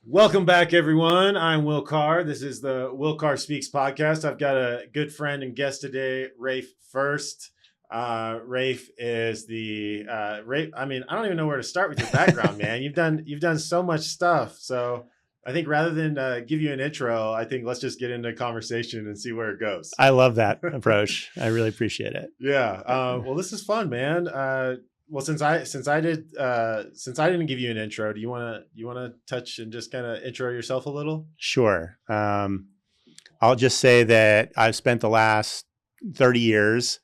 Welcome back, everyone. I'm Will Carr. This is the Will Carr Speaks podcast. I've got a good friend and guest today, Rafe Furst. Rafe is the Rafe. I mean, I don't even know where to start with your background, man. You've done so much stuff. So I think rather than give you an intro, I think let's just get into a conversation and see where it goes. I love that approach. I really appreciate it. Yeah. Well, this is fun, man. Well, since I didn't give you an intro, do you want to touch and just kind of intro yourself a little? Sure. I'll just say that I've spent the last 30 years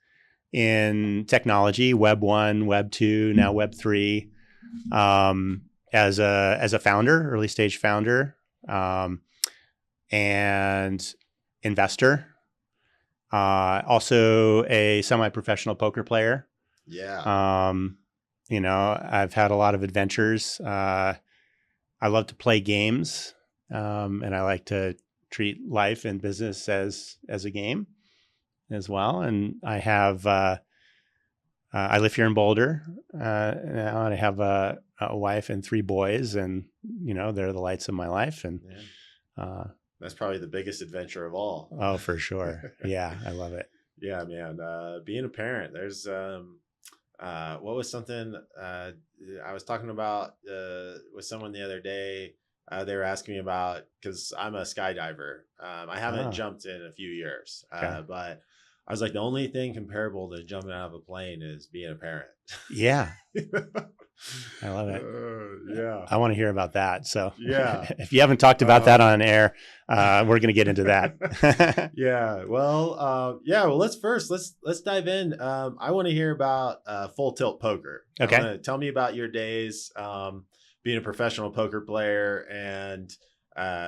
in technology, Web 1, Web 2, now Web 3, as a founder, early stage founder, and investor. Also a semi-professional poker player. Yeah. I've had a lot of adventures. I love to play games, and I like to treat life and business as a game as well. And I have, I live here in Boulder, now, and I have a wife and 3 boys, and, they're the lights of my life. And, that's probably the biggest adventure of all. Oh, for sure. Yeah. I love it. Yeah, man. Being a parent, there's, what was something I was talking about with someone the other day. They were asking me about, because I'm a skydiver. I haven't jumped in a few years, but I was like, the only thing comparable to jumping out of a plane is being a parent. Yeah. I love it. Yeah. I want to hear about that. So yeah, if you haven't talked about that on air, we're going to get into that. Yeah. Well, well, let's dive in. I want to hear about Full Tilt Poker. Okay. Tell me about your days being a professional poker player and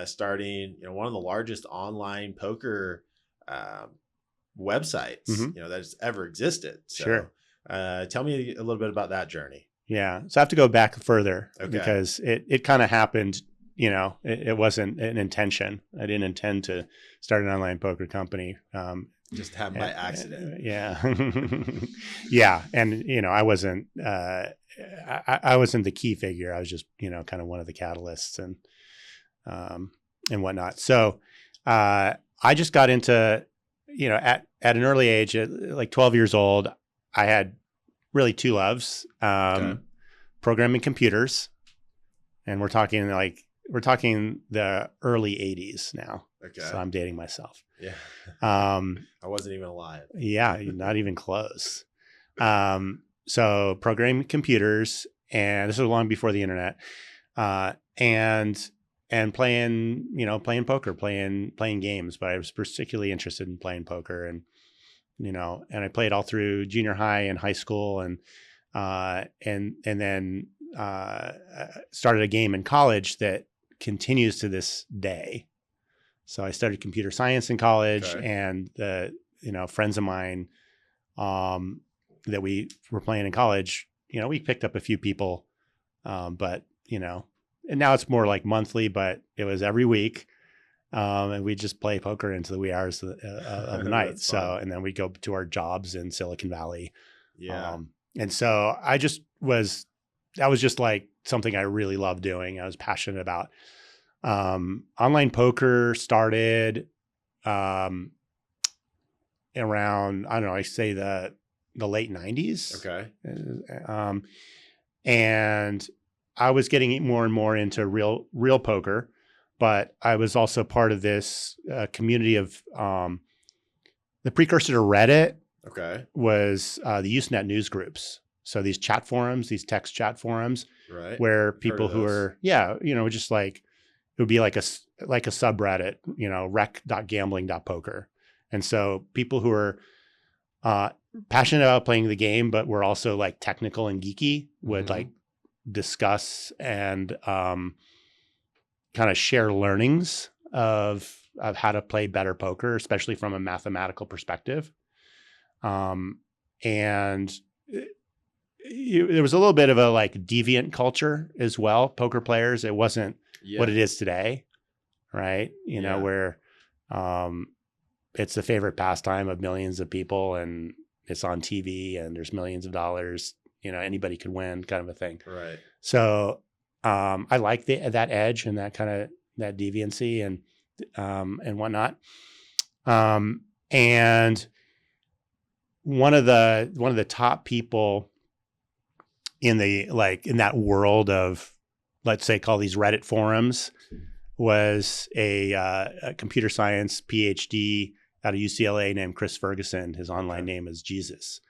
starting, one of the largest online poker websites, that's ever existed. So, sure. Tell me a little bit about that journey. Yeah. So I have to go back further because it kind of happened, it wasn't an intention. I didn't intend to start an online poker company. Just happened by accident. Yeah. Yeah. And, I wasn't, I wasn't the key figure. I was just, kind of one of the catalysts and whatnot. So, I just got into, at an early age, at like 12 years old, I had really 2 loves, programming computers. And we're talking the early 80s now. Okay. So I'm dating myself. Yeah. I wasn't even alive. Yeah. Not even close. So programming computers, and this was long before the internet, and playing poker, playing games, but I was particularly interested in playing poker, and I played all through junior high and high school, and then started a game in college that continues to this day. So I studied computer science in college, and the friends of mine that we were playing in college, we picked up a few people, but and now it's more like monthly, but it was every week. And we just play poker into the wee hours of the night. So, and then we go to our jobs in Silicon Valley. Yeah. And so that was just like something I really loved doing. I was passionate about. Online poker started around, I don't know, I say the late 90s. Okay. And I was getting more and more into real poker, but I was also part of this community of the precursor to Reddit. Okay. Was the Usenet news groups. So these chat forums, these text chat forums, right, where people who are, just like, it would be like a subreddit, rec.gambling.poker. And so people who are passionate about playing the game, but were also like technical and geeky would like discuss and kind of share learnings of how to play better poker, especially from a mathematical perspective. And there was a little bit of a like deviant culture as well. Poker players, it wasn't what it is today, right? Where it's the favorite pastime of millions of people, and it's on TV, and there's millions of dollars. Anybody could win, kind of a thing. Right. So I like that edge and that kind of that deviancy and whatnot. And one of the top people in that world of, let's say, call these Reddit forums, was a computer science PhD out of UCLA named Chris Ferguson. His online name is Jesus.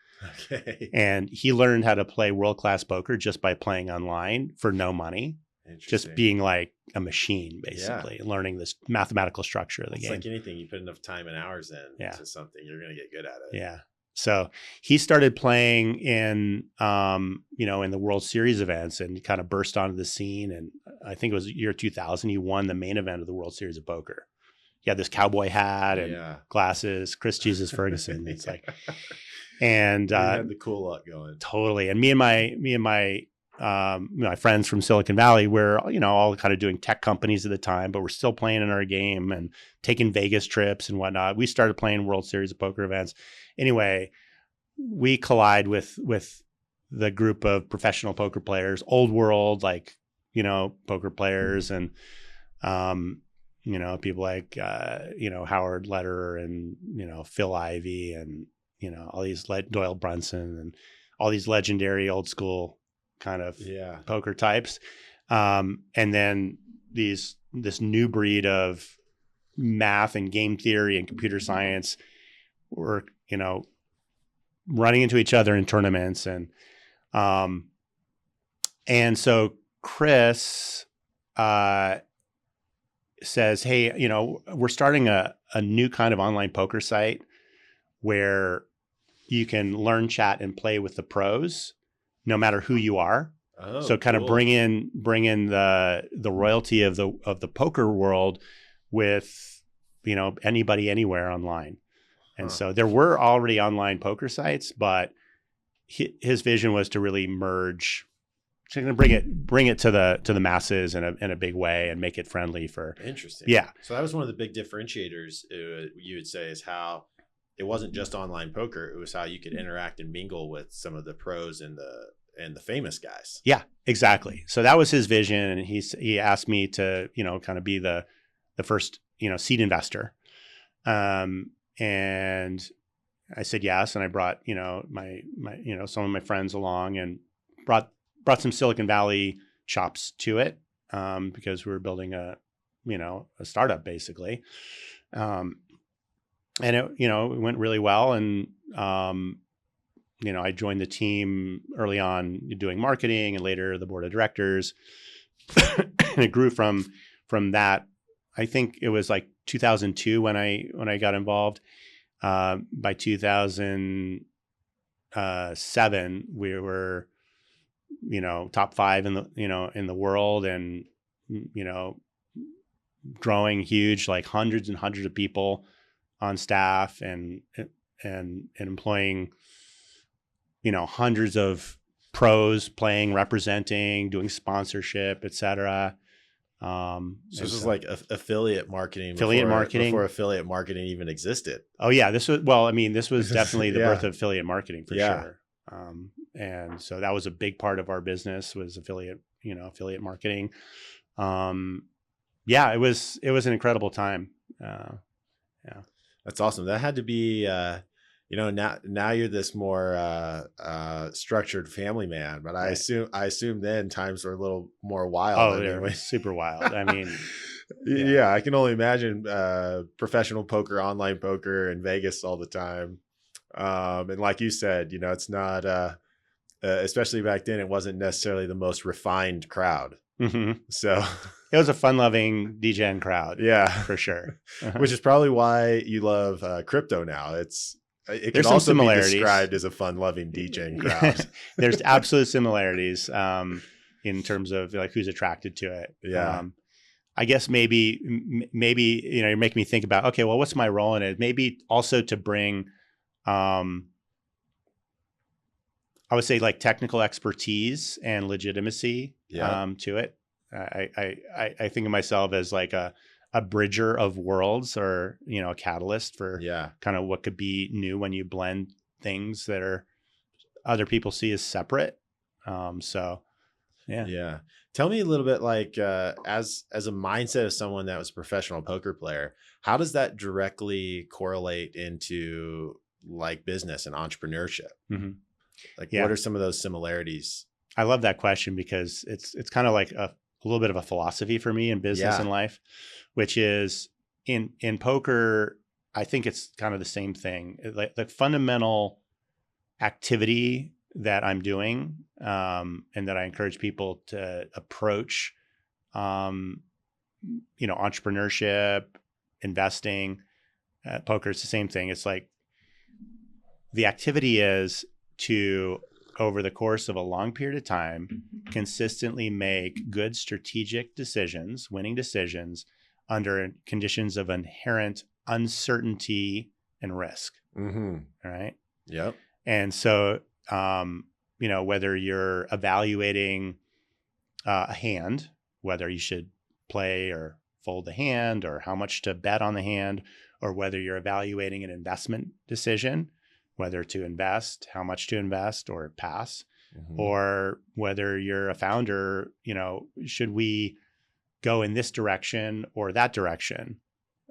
Okay. And he learned how to play world-class poker just by playing online for no money. Just being like a machine, basically, learning this mathematical structure of the game. It's like anything, you put enough time and hours into something, you're going to get good at it. Yeah. So he started playing in the World Series events and kind of burst onto the scene. And I think it was year 2000, he won the main event of the World Series of Poker. He had this cowboy hat and glasses, Chris Jesus Ferguson. It's like, and he had the cool look going. Totally. And me and my friends from Silicon Valley, we're, all kind of doing tech companies at the time, but we're still playing in our game and taking Vegas trips and whatnot. We started playing World Series of Poker events. Anyway, we collide with the group of professional poker players, old world, poker players, and, people like, Howard Lederer and, Phil Ivey and, all these Doyle Brunson and all these legendary old school kind of poker types. And then this new breed of math and game theory and computer science were, running into each other in tournaments. And so Chris says, hey, we're starting a new kind of online poker site where you can learn, chat, and play with the pros, no matter who you are. Oh, so kind cool. of bring in the royalty of the poker world with, anybody anywhere online. And so there were already online poker sites, but his vision was to really merge, to bring it to the masses in a big way and make it friendly for. Interesting. Yeah. So that was one of the big differentiators, you would say, is how it wasn't just online poker. It was how you could interact and mingle with some of the pros and the famous guys. Yeah, exactly. So that was his vision. And he asked me to, kind of be the first, seed investor. And I said yes. And I brought, my some of my friends along and brought some Silicon Valley chops to it, because we were building a startup basically. And it went really well. And, I joined the team early on doing marketing and later the board of directors. And it grew from that. I think it was like 2002 when I got involved. By 2007, we were, top 5 in the world, and, growing huge, like hundreds and hundreds of people on staff and employing, hundreds of pros playing, representing, doing sponsorship, et cetera. So this is like affiliate marketing. Before affiliate marketing even existed. Oh yeah, this was definitely the birth of affiliate marketing for sure. And so that was a big part of our business, was affiliate marketing. It was an incredible time. That's awesome. That had to be, now you're this more structured family man, but I assume then times were a little more wild. Oh, they were super wild. I mean, yeah, I can only imagine professional poker, online poker in Vegas all the time. And like you said, it's not, especially back then, it wasn't necessarily the most refined crowd. Mm-hmm. So it was a fun-loving DJing crowd. Yeah, for sure. Which is probably why you love crypto now. It can some also be similarities. Described as a fun-loving DJing crowd. There's absolute similarities in terms of like who's attracted to it. Yeah. I guess maybe you're making me think about, okay, well, what's my role in it? Maybe also to bring, I would say, like technical expertise and legitimacy to it. I think of myself as like a bridger of worlds, or a catalyst for kind of what could be new when you blend things that are other people see as separate. So Yeah. Yeah. Tell me a little bit like as a mindset of someone that was a professional poker player, how does that directly correlate into like business and entrepreneurship? Hmm. Like what Yeah. are some of those similarities? I love that question because it's kind of like a little bit of a philosophy for me in business Yeah. and life, which is in poker, I think it's kind of the same thing. Like the fundamental activity that I'm doing, and that I encourage people to approach, um, entrepreneurship, investing, poker. It's the same thing. It's like the activity is to, over the course of a long period of time, consistently make good strategic decisions, winning decisions under conditions of inherent uncertainty and risk. Mm-hmm. All right. Yep. And so, whether you're evaluating a hand, whether you should play or fold the hand or how much to bet on the hand, or whether you're evaluating an investment decision, whether to invest, how much to invest or pass, Mm-hmm. or whether you're a founder, should we go in this direction or that direction?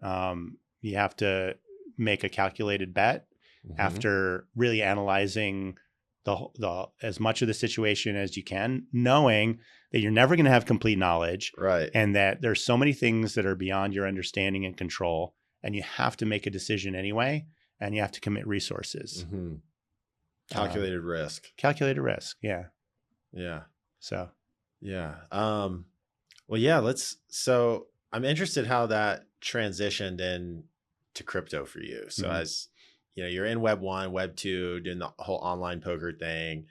You have to make a calculated bet Mm-hmm. after really analyzing the as much of the situation as you can, knowing that you're never going to have complete knowledge, Right. and that there's so many things that are beyond your understanding and control, and you have to make a decision anyway, and you have to commit resources. Mm-hmm. Calculated risk. Calculated risk. Yeah. Yeah. So. Yeah. Well, yeah, so I'm interested how that transitioned in to crypto for you. So Mhm. as you know, you're in Web 1, Web 2, doing the whole online poker thing.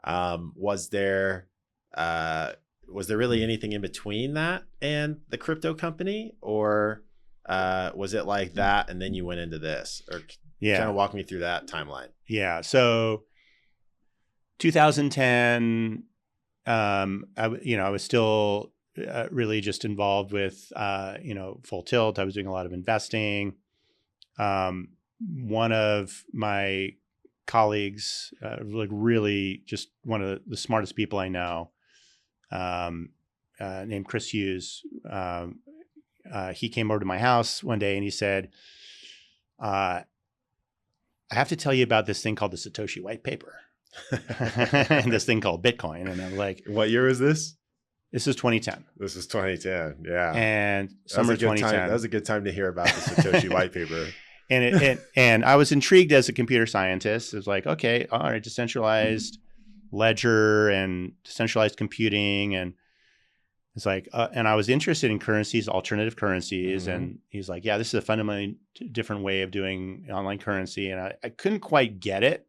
Was there really anything in between that and the crypto company, or was it like that and then you went into this? Or kind of walk me through that timeline. Yeah. So 2010, I was still really just involved with, full tilt. I was doing a lot of investing. One of my colleagues, like really just one of the smartest people I know, named Chris Hughes. He came over to my house one day and he said, I have to tell you about this thing called the Satoshi White Paper. And this thing called Bitcoin. And I'm like, what year is this? This is 2010. This is 2010. Yeah. And summer 2010. That was a good time to hear about the Satoshi White Paper. And I was intrigued as a computer scientist. It was like, okay, all right, decentralized ledger and decentralized computing. And it's like, and I was interested in currencies, alternative currencies. Mm-hmm. And he's like, yeah, this is a fundamentally different way of doing online currency. And I couldn't quite get it.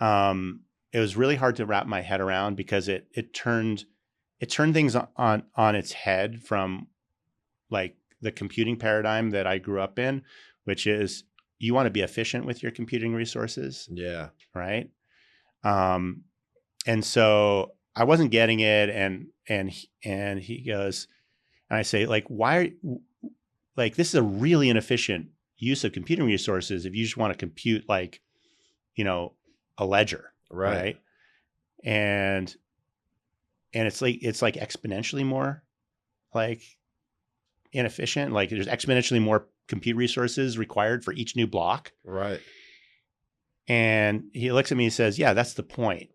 It was really hard to wrap my head around because it turned things on its head from like the computing paradigm that I grew up in, which is you want to be efficient with your computing resources. Yeah. Right. And so I wasn't getting it. And he goes, and I say, like, why, like, this is a really inefficient use of computing resources if you just want to compute like, a ledger. Right. And it's like exponentially more like inefficient. Like there's exponentially more compute resources required for each new block. Right. And he looks at me and says, yeah, that's the point.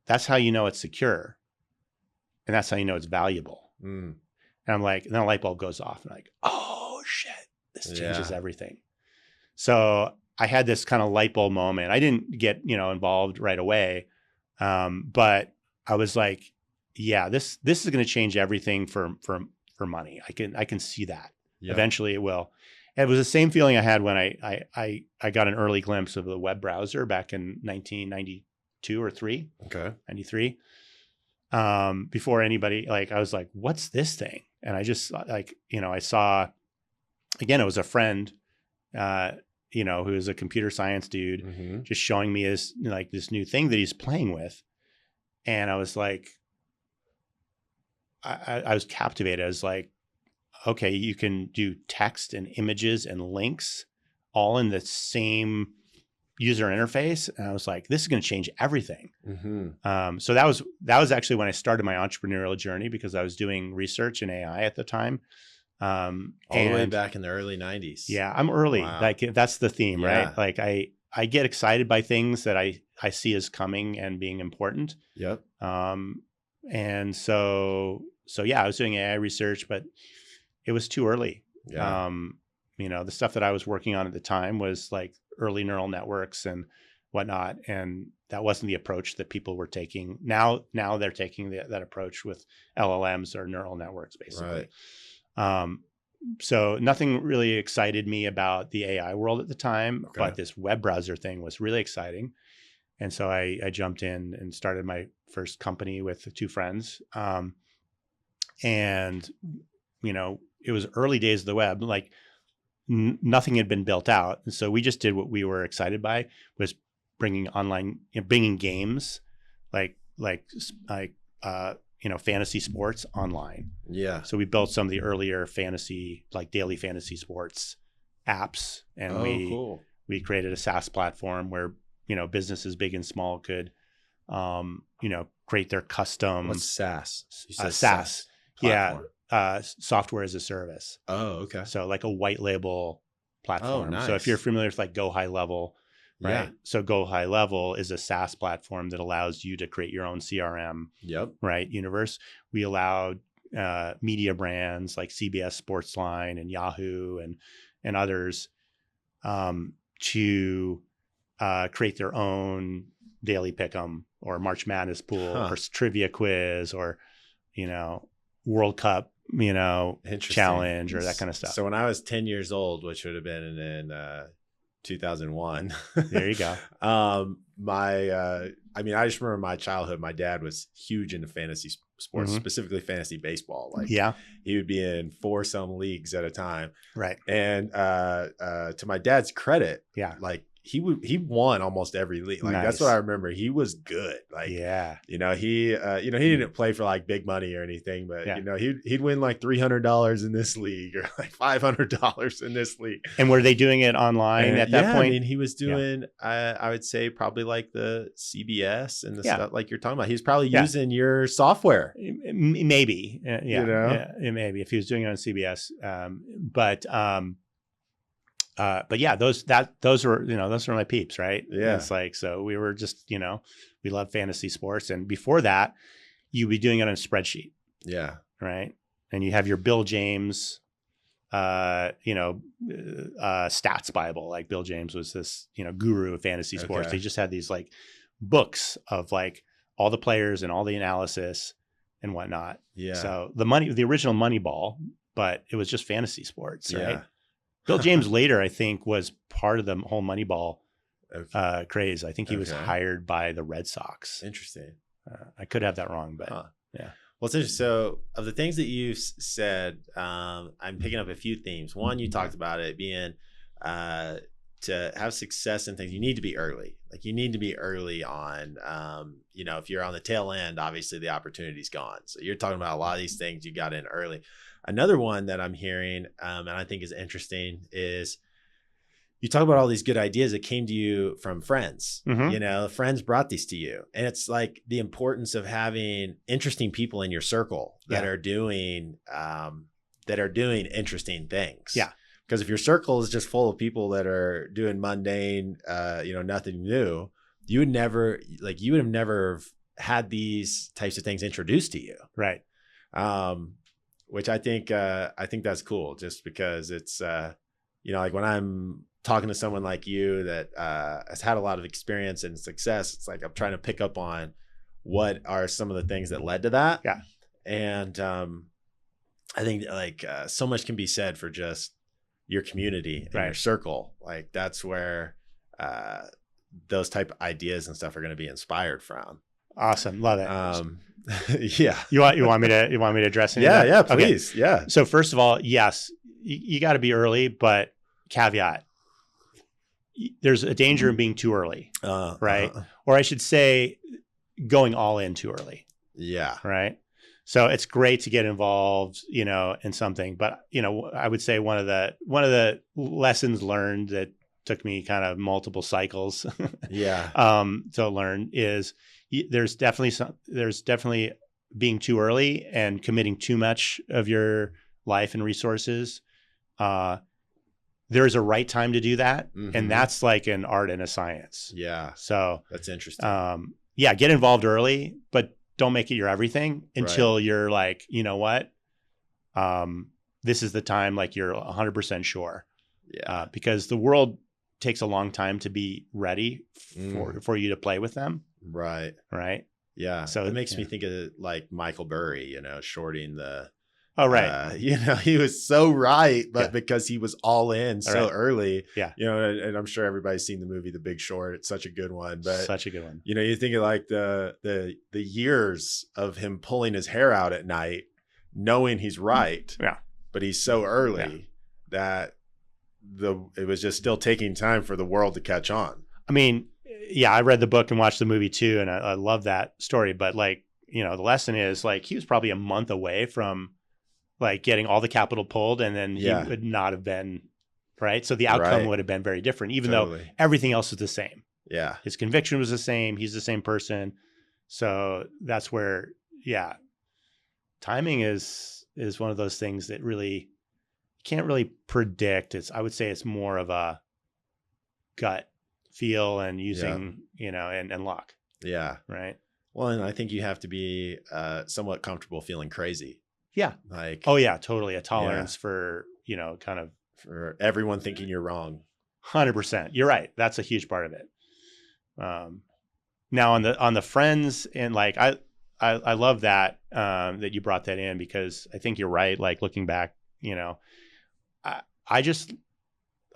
That's how you know it's secure. And that's how you know it's valuable. Mm. And I'm like, and then a light bulb goes off and I'm like, oh shit, this changes everything. So I had this kind of light bulb moment. I didn't get, involved right away. But I was like, yeah, this is going to change everything for money. I can see that. Yep. Eventually it will. And it was the same feeling I had when I got an early glimpse of the web browser back in 1992 or 3. Okay. 93. Before anybody, like, I was like, what's this thing? And I just like, I saw, again, it was a friend, who is a computer science dude, mm-hmm. just showing me this new thing that he's playing with. And I was like, I was captivated. I was like, okay, you can do text and images and links all in the same, user interface, and I was like, this is going to change everything. Mm-hmm. So that was actually when I started my entrepreneurial journey, because I was doing research in AI at the time. All the way back in the early 90s. Yeah, I'm early. Wow. Like that's the theme, Yeah. right? Like I get excited by things that I see as coming and being important. Yep. And so yeah, I was doing AI research, but it was too early. Yeah. The stuff that I was working on at the time was like early neural networks and whatnot, and that wasn't the approach that people were taking. Now they're taking that approach with LLMs or neural networks, basically. Right. So nothing really excited me about the AI world at the time, but this web browser thing was really exciting. And so I jumped in and started my first company with two friends. And, it was early days of the web, like nothing had been built out. And so we just did what we were excited by, was bringing games like fantasy sports online. Yeah. So we built some of the earlier fantasy, like daily fantasy sports apps, and we created a SaaS platform where businesses big and small could create their custom. What's SaaS? SaaS. Yeah. Software as a service. Oh, okay. So like a white label platform. Oh, nice. So if you're familiar with like Go High Level, right? Yeah. So Go High Level is a SaaS platform that allows you to create your own CRM. Yep. Right. Universe. We allowed media brands like CBS Sportsline and Yahoo and others to create their own daily pick'em or March Madness pool or trivia quiz or World Cup challenge or that kind of stuff. So when I was 10 years old, which would have been in 2001. There you go. I just remember my childhood. My dad was huge into fantasy sports, specifically fantasy baseball. Like, he would be in foursome leagues at a time. Right. And to my dad's credit, like he won almost every league. Like, that's what I remember. He was good. Like, he didn't play for like big money or anything, but he'd win like $300 in this league or like $500 in this league. And were they doing it online at that point? I mean, he was doing, I would say probably like the CBS and the stuff like you're talking about. He was probably using your software. Maybe, maybe if he was doing it on CBS. But yeah, those were my peeps, right? Yeah. It's like, so we were just, we love fantasy sports. And before that, you'd be doing it on a spreadsheet. Yeah. Right. And you have your Bill James, stats Bible. Like Bill James was this, guru of fantasy sports. Okay. They just had these like books of like all the players and all the analysis and whatnot. Yeah. So the original Moneyball, but it was just fantasy sports, right? Yeah. Bill James later, I think, was part of the whole Moneyball craze. I think he was hired by the Red Sox. Interesting. I could have that wrong, but yeah. Well, it's interesting. So of the things that you've said, I'm picking up a few themes. One, you talked about it being to have success in things, you need to be early. Like, you need to be early on. If you're on the tail end, obviously the opportunity's gone. So you're talking about a lot of these things you got in early. Another one that I'm hearing, and I think is interesting, is you talk about all these good ideas that came to you from friends. Friends brought these to you. And it's like the importance of having interesting people in your circle that are doing interesting things. Yeah. Because if your circle is just full of people that are doing mundane, nothing new, you would have never had these types of things introduced to you. Right. Which I think that's cool, just because it's, like when I'm talking to someone like you that has had a lot of experience and success, it's like I'm trying to pick up on what are some of the things that led to that. Yeah. And I think so much can be said for just your community and your circle. Like, that's where those type of ideas and stuff are going to be inspired from. Awesome. Love it. Yeah. You want me to address it? Yeah, please. Okay. Yeah. So first of all, yes, you got to be early, but caveat, there's a danger in being too early, right? Or I should say going all in too early. Yeah. Right. So it's great to get involved, in something, but I would say one of the lessons learned that took me kind of multiple cycles Yeah. to learn is there's definitely being too early and committing too much of your life and resources. There's a right time to do that. Mm-hmm. And that's like an art and a science. Yeah. So that's interesting. Yeah, get involved early, but don't make it your everything until you're like, you know what? This is the time, like you're 100% sure. Yeah. Because the world takes a long time to be ready for you to play with them. Right. Right. Yeah. So it makes me think of like Michael Burry, you know, shorting the. Oh, right. You know, he was so right, but because he was all in so early, you know, and I'm sure everybody's seen the movie The Big Short. It's such a good one, but such a good one. You know, you think of like the years of him pulling his hair out at night, knowing he's right, but he's so early that it was just still taking time for the world to catch on. I mean, yeah, I read the book and watched the movie too, and I love that story. But like, you know, the lesson is like he was probably a month away from like getting all the capital pulled, and then he would not have been right. So the outcome would have been very different, even though everything else is the same. Yeah. His conviction was the same. He's the same person. So that's where, timing is one of those things that really can't really predict. I would say it's more of a gut feel and using, you know, and luck. Yeah. Right. Well, and I think you have to be somewhat comfortable feeling crazy. Yeah. Like, oh yeah, totally. A tolerance for, you know, kind of for everyone thinking you're wrong. 100%. You're right. That's a huge part of it. Now on the friends, and like, I love that, that you brought that in, because I think you're right. Like looking back, you know, I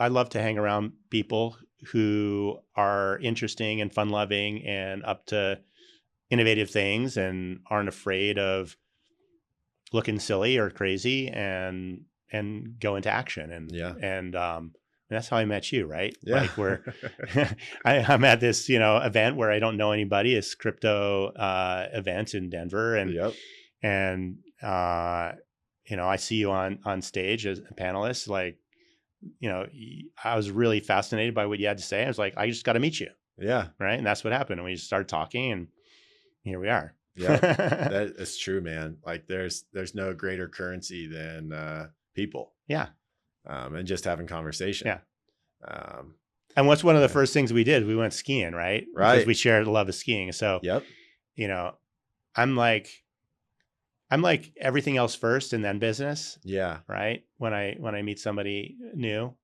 love to hang around people who are interesting and fun loving and up to innovative things and aren't afraid of looking silly or crazy and go into action. And that's how I met you, right? Yeah. Like I'm at this, you know, event where I don't know anybody. It's crypto event in Denver. And, you know, I see you on stage as a panelist. Like, you know, I was really fascinated by what you had to say. I was like, I just got to meet you. Yeah. Right. And that's what happened. And we just started talking, and here we are. Yeah, that is true, man. Like there's no greater currency than people. Yeah. And just having conversation. Yeah. And what's one of the first things we did? We went skiing, right? Right. Because we shared a love of skiing. So, you know, I'm like everything else first and then business. Yeah. Right. When I meet somebody new,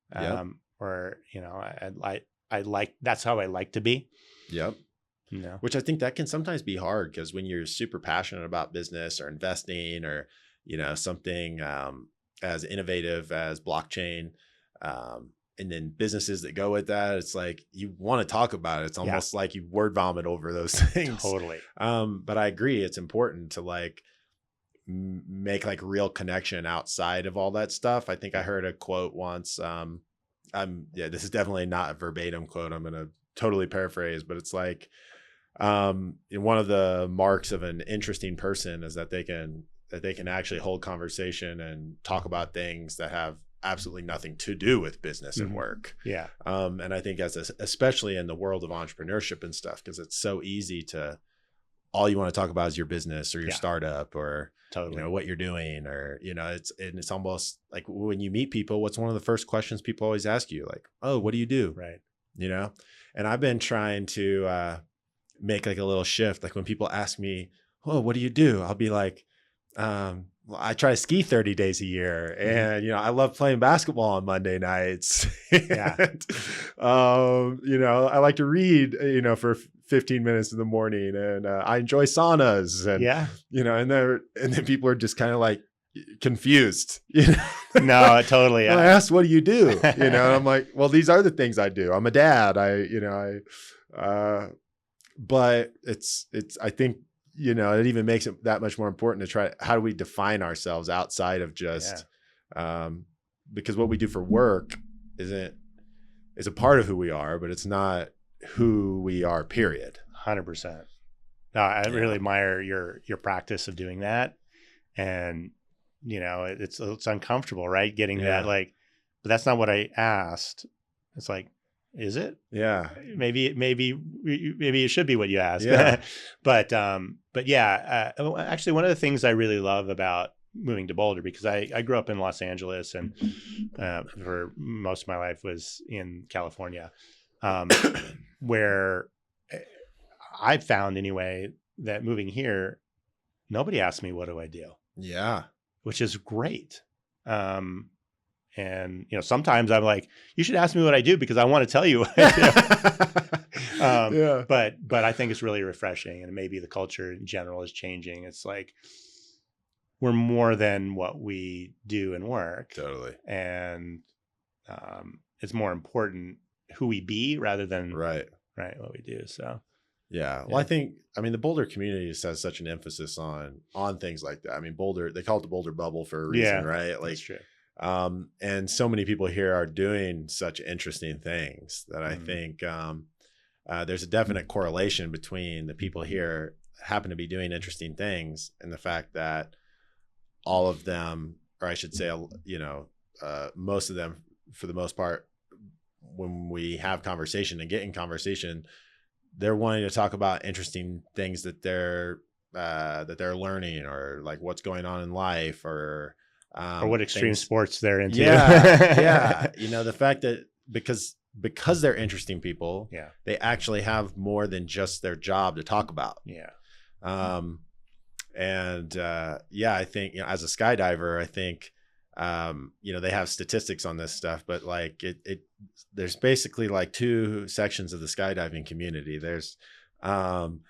or, you know, I like, that's how I like to be. Yep. No. Which I think that can sometimes be hard, because when you're super passionate about business or investing or, you know, something as innovative as blockchain, and then businesses that go with that, it's like you want to talk about it. It's almost like you word vomit over those things. Totally. But I agree. It's important to like make like real connection outside of all that stuff. I think I heard a quote once. This is definitely not a verbatim quote. I'm going to totally paraphrase, but it's like, one of the marks of an interesting person is that they can actually hold conversation and talk about things that have absolutely nothing to do with business and work. Yeah. And I think especially in the world of entrepreneurship and stuff, because it's so easy to, all you want to talk about is your business or your startup or you know what you're doing, or you know, it's almost like when you meet people, what's one of the first questions people always ask you? Like, oh, what do you do? Right. You know, and I've been trying to make like a little shift. Like when people ask me, oh, what do you do? I'll be like, well, I try to ski 30 days a year, and, you know, I love playing basketball on Monday nights. And, you know, I like to read, you know, for 15 minutes in the morning, and I enjoy saunas, and, you know, and then people are just kind of like confused, you know? No, totally. I asked, what do you do? You know, and I'm like, well, these are the things I do. I'm a dad. But I think, you know, it even makes it that much more important to try, how do we define ourselves outside of just, because what we do for work is a part of who we are, but it's not who we are, period. 100%. No, I really admire your practice of doing that. And, you know, it's uncomfortable, right? Getting that, like, but that's not what I asked. It's like, is it? Yeah. Maybe it should be what you ask. Yeah. but yeah, actually one of the things I really love about moving to Boulder, because I grew up in Los Angeles and for most of my life was in California, where I found anyway that moving here, nobody asked me, what do I do? Yeah. Which is great. And, sometimes I'm like, you should ask me what I do because I want to tell you what I do. Yeah. But I think it's really refreshing, and maybe the culture in general is changing. It's like, we're more than what we do and work. Totally. And it's more important who we be rather than right what we do. So yeah. Well, I think, the Boulder community just has such an emphasis on things like that. Boulder, they call it the Boulder bubble for a reason, right? Like, that's true. And so many people here are doing such interesting things that I think there's a definite correlation between the people here happen to be doing interesting things and the fact that all of them, or I should say, most of them, for the most part, when we have conversation and get in conversation, they're wanting to talk about interesting things that they're learning, or like what's going on in life, or what extreme sports they're into. Yeah. The fact that because they're interesting people, they actually have more than just their job to talk about. Yeah. I think, as a skydiver, I think, they have statistics on this stuff, but like there's basically like two sections of the skydiving community. There's the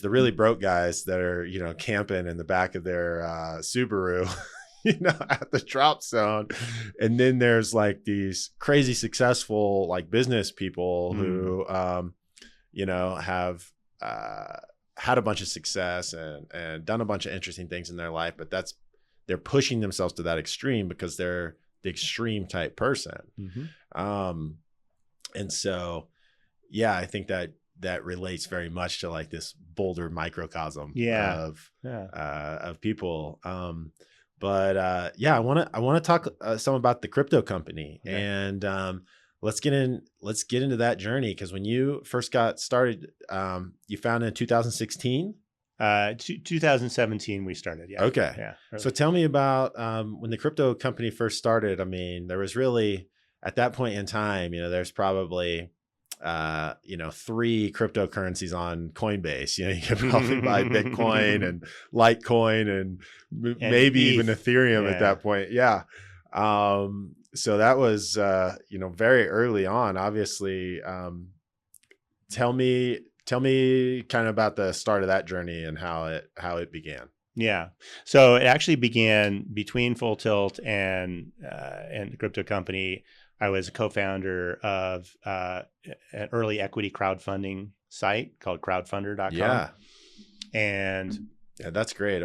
really broke guys that are, camping in the back of their Subaru, at the drop zone. And then there's like these crazy successful like business people who, have had a bunch of success and done a bunch of interesting things in their life, but they're pushing themselves to that extreme because they're the extreme type person. And so, I think that relates very much to like this Boulder microcosm of people. I want to talk some about the crypto company, and let's get into that journey. Because when you first got started, you founded in 2016. 2017 we started. Yeah. Okay. Yeah. Really. So tell me about when the crypto company first started. There was really, at that point in time, there's probably 3 cryptocurrencies on Coinbase. You could probably buy Bitcoin and Litecoin and maybe even Ethereum at that point. Yeah. So that was, very early on, obviously. Tell me kind of about the start of that journey and how it began. Yeah. So it actually began between Full Tilt and the crypto company. I was a co-founder of an early equity crowdfunding site called crowdfunder.com. Yeah. And that's great.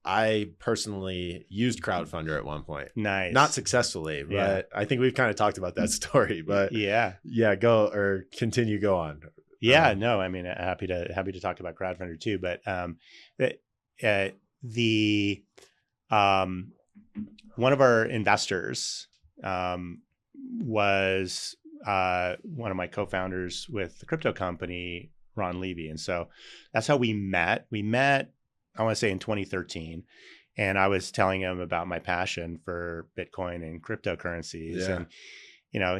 I personally used Crowdfunder at one point. Nice. Not successfully, but I think we've kind of talked about that story. But go on. Yeah, no, happy to talk about Crowdfunder too. But one of our investors was one of my co-founders with the crypto company, Ron Levy. And so that's how we met. We met, I want to say, in 2013. And I was telling him about my passion for Bitcoin and cryptocurrencies. And,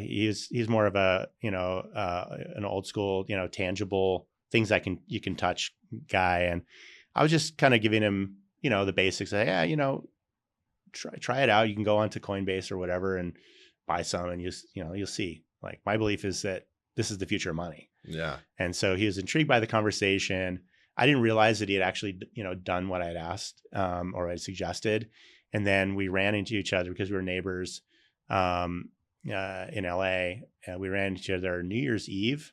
he's more of a, an old school, tangible things you can touch guy. And I was just kind of giving him, the basics. Try it out. You can go onto Coinbase or whatever and buy some, and you'll see. Like, my belief is that this is the future of money. Yeah. And so he was intrigued by the conversation. I didn't realize that he had actually, done what I had asked or I had suggested. And then we ran into each other because we were neighbors in LA. We ran into each other New Year's Eve,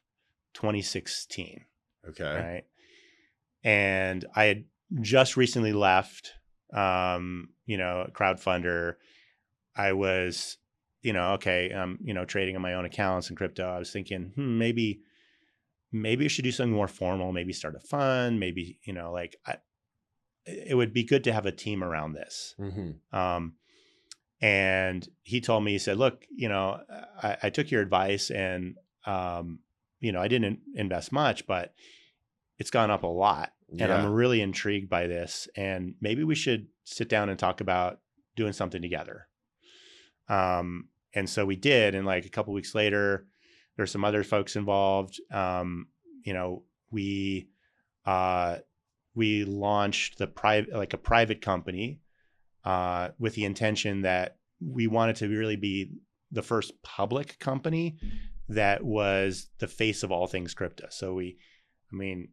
2016. Okay. Right. And I had just recently left, Crowdfunder. I was, trading on my own accounts and crypto. I was thinking, maybe I should do something more formal, maybe start a fund, maybe, it would be good to have a team around this. Mm-hmm. And he told me, he said, look, I took your advice and I didn't invest much, but it's gone up a lot. And I'm really intrigued by this. And maybe we should sit down and talk about doing something together. And so we did. And like a couple of weeks later, there's some other folks involved. We launched a private company with the intention that we wanted to really be the first public company that was the face of all things crypto. So it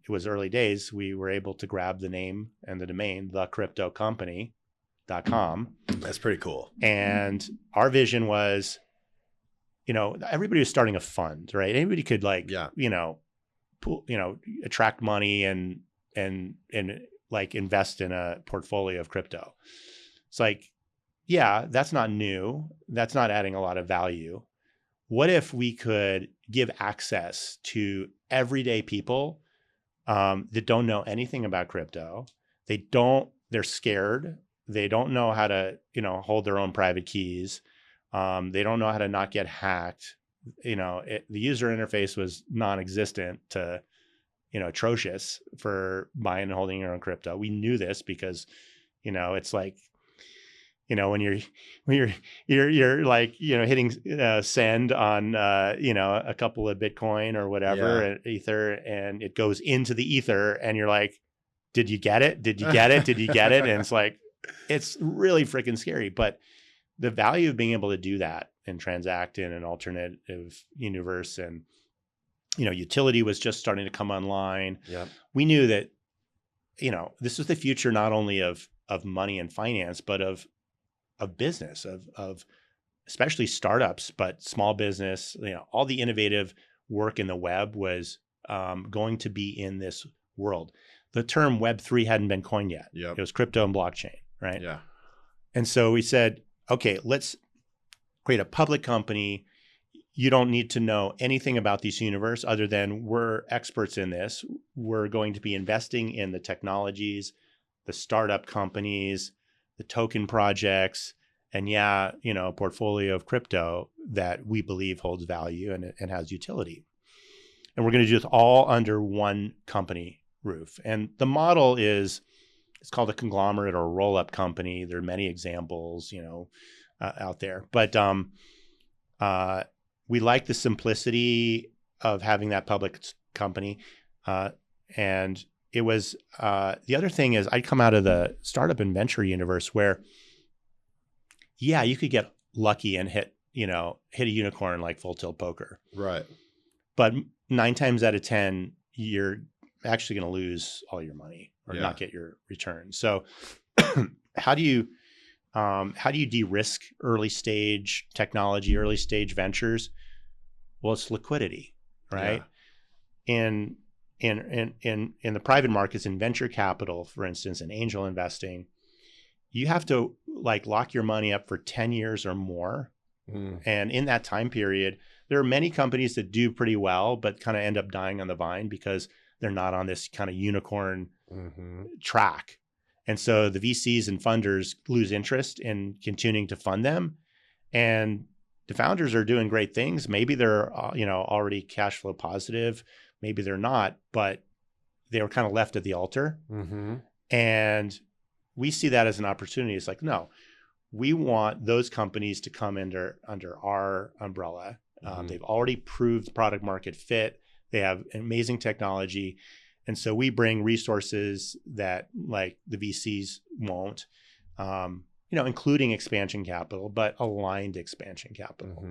was early days. We were able to grab the name and the domain, thecryptocompany.com. That's pretty cool. And our vision was, everybody was starting a fund, right? Anybody could attract money and like invest in a portfolio of crypto. It's like, yeah, that's not new. That's not adding a lot of value. What if we could give access to everyday people that don't know anything about crypto? They're scared. They don't know how to, hold their own private keys. They don't know how to not get hacked. The user interface was non-existent to, atrocious for buying and holding your own crypto. We knew this because, it's like, when you're like, hitting send on, a couple of Bitcoin or whatever, and Ether, and it goes into the ether and you're like, did you get it? Did you get it? Did you get it? And it's like, it's really freaking scary. But the value of being able to do that and transact in an alternative universe, and, utility was just starting to come online. Yeah. We knew that, this was the future, not only of money and finance, but of business, of especially startups, but small business, all the innovative work in the web was going to be in this world. The term Web3 hadn't been coined yet. Yep. It was crypto and blockchain, right? Yeah. And so we said, okay, let's create a public company. You don't need to know anything about this universe other than we're experts in this. We're going to be investing in the technologies, the startup companies, the token projects, and a portfolio of crypto that we believe holds value and has utility. And we're going to do this all under one company roof. And the model it's called a conglomerate or a roll-up company. There are many examples, out there. But we like the simplicity of having that public company. And it was, the other thing is I'd come out of the startup and venture universe where, you could get lucky and hit a unicorn like Full Tilt Poker. Right. But 9 times out of 10, you're actually going to lose all your money or not get your return. So how do you de-risk early stage technology, early stage ventures? Well, it's liquidity, right? Yeah. In the private markets, in venture capital, for instance, in angel investing, you have to lock your money up for 10 years or more. And in that time period, there are many companies that do pretty well, but kind of end up dying on the vine because they're not on this kind of unicorn track. And so the VCs and funders lose interest in continuing to fund them. And the founders are doing great things. Maybe they're, already cash flow positive. Maybe they're not, but they were kind of left at the altar. And we see that as an opportunity. It's like, no, we want those companies to come under our umbrella. They've already proved product market fit. They have amazing technology. And so we bring resources that like the VCs won't, including expansion capital, but aligned expansion capital,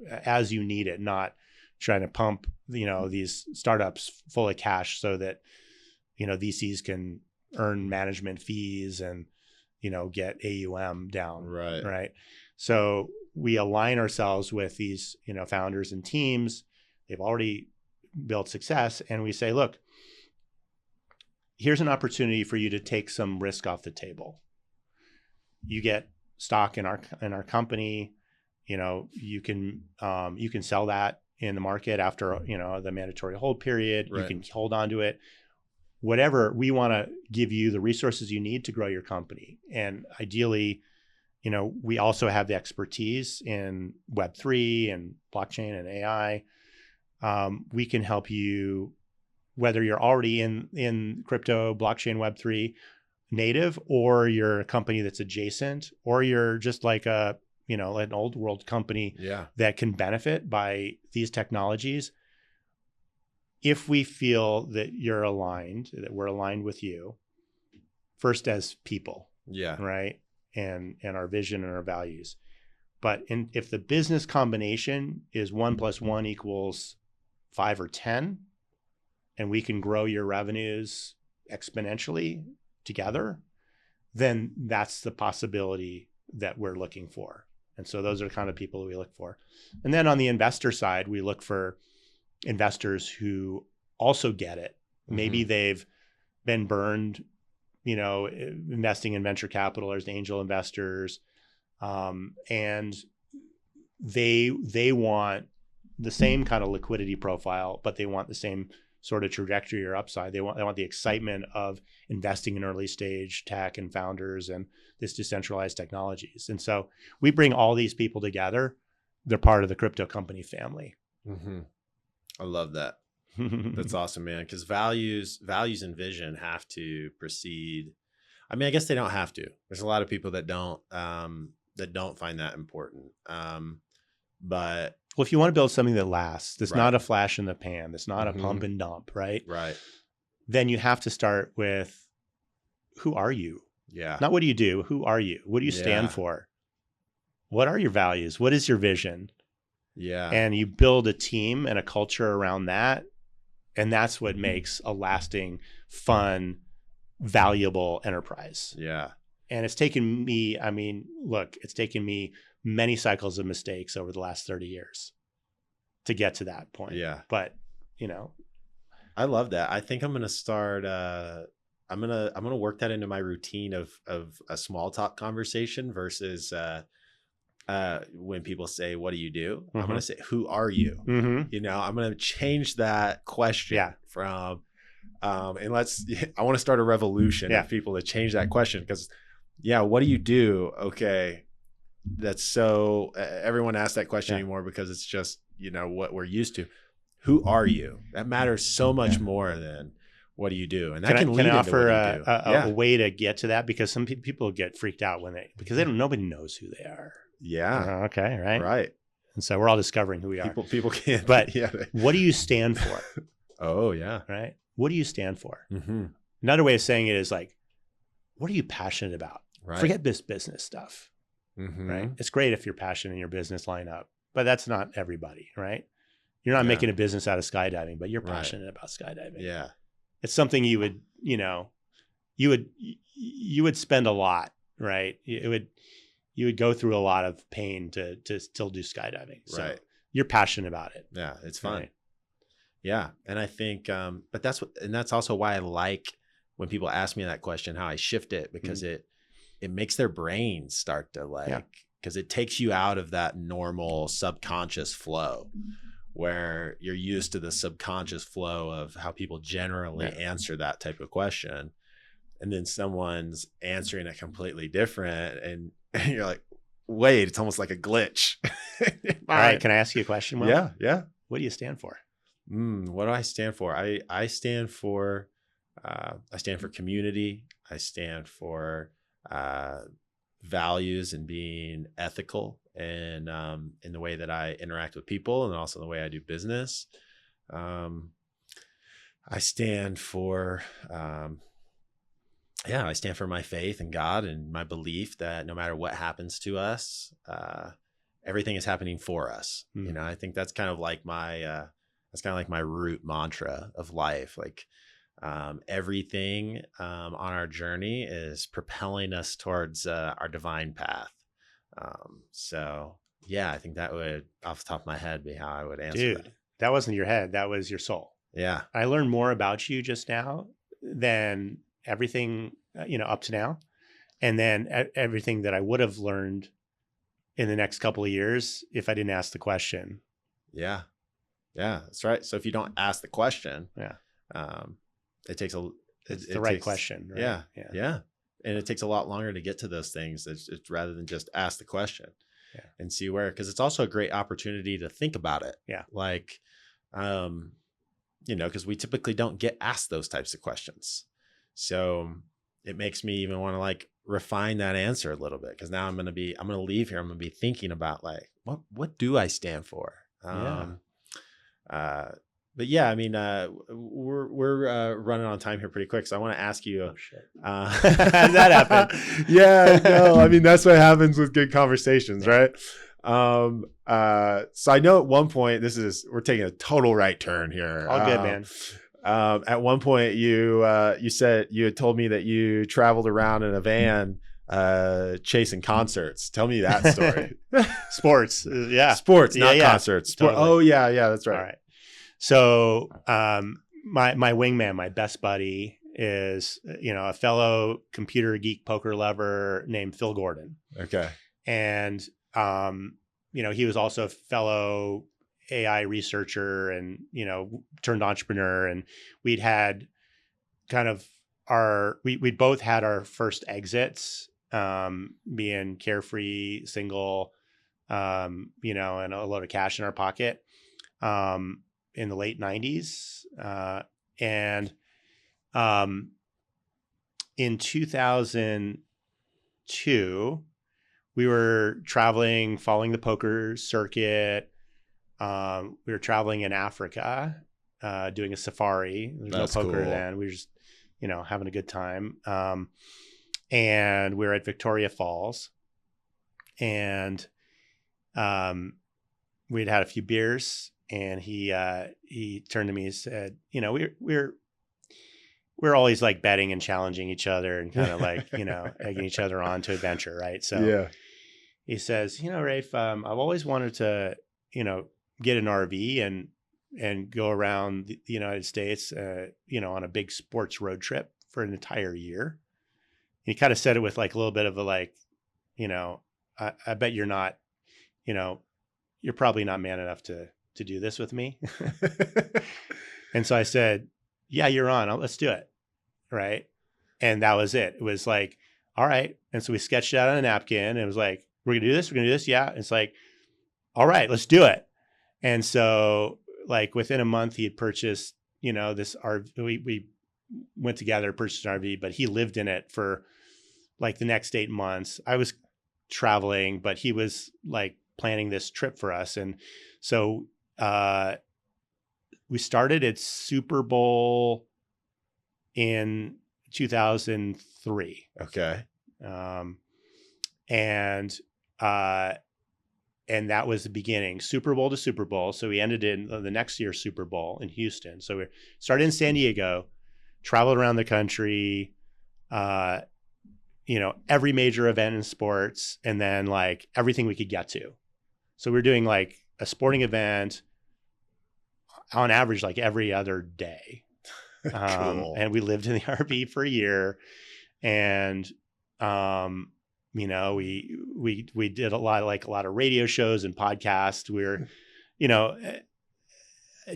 as you need it, not trying to pump, these startups full of cash so that, VCs can earn management fees and, get AUM down. Right. Right. So we align ourselves with these, founders and teams. They've already built success. And we say, look, here's an opportunity for you to take some risk off the table. You get stock in our company. You can sell that in the market after, the mandatory hold period. Right. You can hold on to it. Whatever, we want to give you the resources you need to grow your company. And ideally, we also have the expertise in Web3 and blockchain and AI. We can help you, whether you're already in crypto, blockchain, Web3 native, or you're a company that's adjacent, or you're just like an old world company that can benefit by these technologies. If we feel that you're aligned, that we're aligned with you, first as people, right? And our vision and our values. But if the business combination is 1 + 1 = 5 or 10, and we can grow your revenues exponentially together, then that's the possibility that we're looking for. And so those are the kind of people we look for. And then on the investor side, we look for investors who also get it. Maybe they've been burned, investing in venture capital as angel investors. And they want the same kind of liquidity profile, but they want the same sort of trajectory or upside. They want the excitement of investing in early stage tech and founders and this decentralized technologies. And so we bring all these people together. They're part of the crypto company family. I love that. That's awesome, man. Because values and vision have to precede. I mean, I guess they don't have to. There's a lot of people that don't find that important. But well, if you want to build something that lasts, that's not a flash in the pan, that's not a pump and dump, right? Right. Then you have to start with, who are you? Yeah. Not what do you do? Who are you? What do you stand for? What are your values? What is your vision? Yeah. And you build a team and a culture around that. And that's what makes a lasting, fun, valuable enterprise. Yeah. And it's taken me, it's taken me many cycles of mistakes over the last 30 years to get to that point. Yeah. But, I love that. I think I'm going to start, I'm going to work that into my routine of a small talk conversation versus, when people say, what do you do? I'm going to say, who are you? I'm going to change that question from, and I want to start a revolution of people to change that question. Because what do you do? Okay. That's so everyone asks that question anymore because it's just, what we're used to. Who are you? That matters so much more than what do you do? And that can lead into what you do. a way to get to that? Because some people get freaked out because nobody knows who they are. Yeah. Okay. Right. Right. And so we're all discovering who we are. People can't. But what do you stand for? Oh yeah. Right. What do you stand for? Another way of saying it is like, what are you passionate about? Right. Forget this business stuff. Right. It's great if you're passionate in your business lineup, but that's not everybody, right? You're not making a business out of skydiving, but you're passionate about skydiving. Yeah. It's something you would spend a lot, right? You would go through a lot of pain to still do skydiving. So you're passionate about it. Yeah. It's fun. Right? Yeah. And I think, but that's also why I like when people ask me that question, how I shift it, because it makes their brains start to because it takes you out of that normal subconscious flow where you're used to the subconscious flow of how people generally answer that type of question. And then someone's answering it completely different. And you're like, wait, it's almost like a glitch. All right. Can I ask you a question? Will? Yeah. What do you stand for? What do I stand for? I stand for community. I stand for values and being ethical and in the way that I interact with people and also the way I do business. I stand for I stand for my faith in God and my belief that no matter what happens to us, everything is happening for us. I think that's kind of like my root mantra of life. Like everything on our journey is propelling us towards our divine path. I think that would, off the top of my head, be how I would answer that. That wasn't your head. That was your soul. Yeah. I learned more about you just now than everything, up to now. And then everything that I would have learned in the next couple of years if I didn't ask the question. Yeah. Yeah, that's right. So if you don't ask the question, it takes it's the right question. Right? Yeah. and it takes a lot longer to get to those things. It's rather than just ask the question and see where, because it's also a great opportunity to think about it. Yeah. Like, because we typically don't get asked those types of questions. So it makes me even want to like refine that answer a little bit. Cause now I'm going to leave here. I'm going to be thinking about like, what do I stand for? But yeah, I mean, we're running on time here pretty quick. So I want to ask you, oh, shit. How did that happen? Yeah, no, I mean, that's what happens with good conversations, right? So I know at one point, we're taking a total right turn here. All good, man. At one point you said you had told me that you traveled around in a van, chasing concerts. Tell me that story. Sports. Sports, not concerts. Totally. Oh yeah. That's right. All right. So, my wingman, my best buddy is, a fellow computer geek poker lover named Phil Gordon. Okay. And, he was also a fellow AI researcher and, turned entrepreneur. And we'd had kind of we'd both had our first exits, being carefree, single, and a load of cash in our pocket, in the late 90s. And in 2002, we were traveling, following the poker circuit. We were traveling in Africa, doing a safari. There's no poker then. We were just, having a good time. And we were at Victoria Falls, and we'd had a few beers, and he turned to me and said, we're always like betting and challenging each other and kind of like, egging each other on to adventure. Right. So he says, Rafe, I've always wanted to, get an RV and go around the United States, on a big sports road trip for an entire year. And he kind of said it with like a little bit of a, like, I bet you're not, you're probably not man enough to do this with me. And so I said, yeah, you're on. Let's do it. Right. And that was it. It was like, all right. And so we sketched it out on a napkin, and it was like, we're going to do this. We're going to do this. Yeah. It's like, all right, let's do it. And so like within a month he had purchased, this RV. We went together, purchased an RV, but he lived in it for like the next 8 months. I was traveling, but he was like planning this trip for us. And so, we started at Super Bowl in 2003. Okay. And that was the beginning, Super Bowl to Super Bowl. So we ended in the next year's Super Bowl in Houston. So we started in San Diego, traveled around the country, every major event in sports, and then like everything we could get to. So we're doing like a sporting event on average, like every other day. Cool. And we lived in the RV for a year, and, we did a lot of radio shows and podcasts. We were,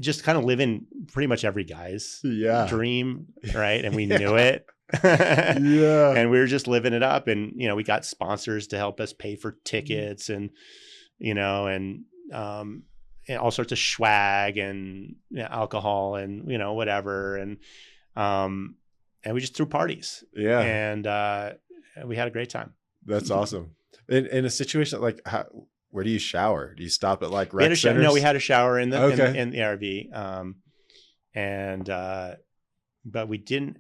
just kind of living pretty much every guy's dream. Right. And we knew it. Yeah. And we were just living it up, and, we got sponsors to help us pay for tickets and all sorts of swag and alcohol and, whatever. And we just threw parties. Yeah. And we had a great time. That's awesome. In a situation like where do you shower? Do you stop at like rec centers? No, we had a shower in the RV. But we didn't,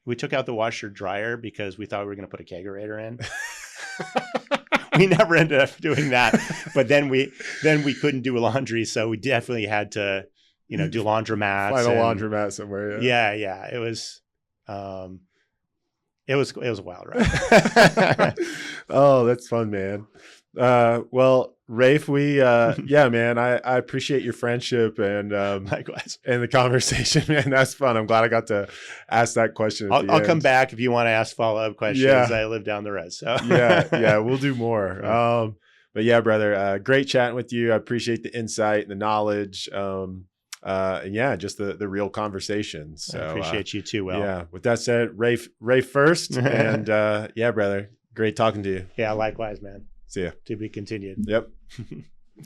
we took out the washer dryer because we thought we were going to put a kegerator in. We never ended up doing that, but then we couldn't do laundry. So we definitely had to, do laundromats. Find a laundromat somewhere. Yeah. It was a wild ride. Oh, that's fun, man. Well, Rafe, man, I appreciate your friendship and likewise, and the conversation, man. That's fun. I'm glad I got to ask that question. I'll come back if you want to ask follow-up questions. Yeah. I live down the road, so yeah, we'll do more. But yeah, brother, great chatting with you. I appreciate the insight and the knowledge. and yeah, just the real conversations. So I appreciate you too, Will. Yeah. With that said, Rafe Furst, and yeah, brother, great talking to you. Yeah, likewise, man. See ya. To be continued. Yep.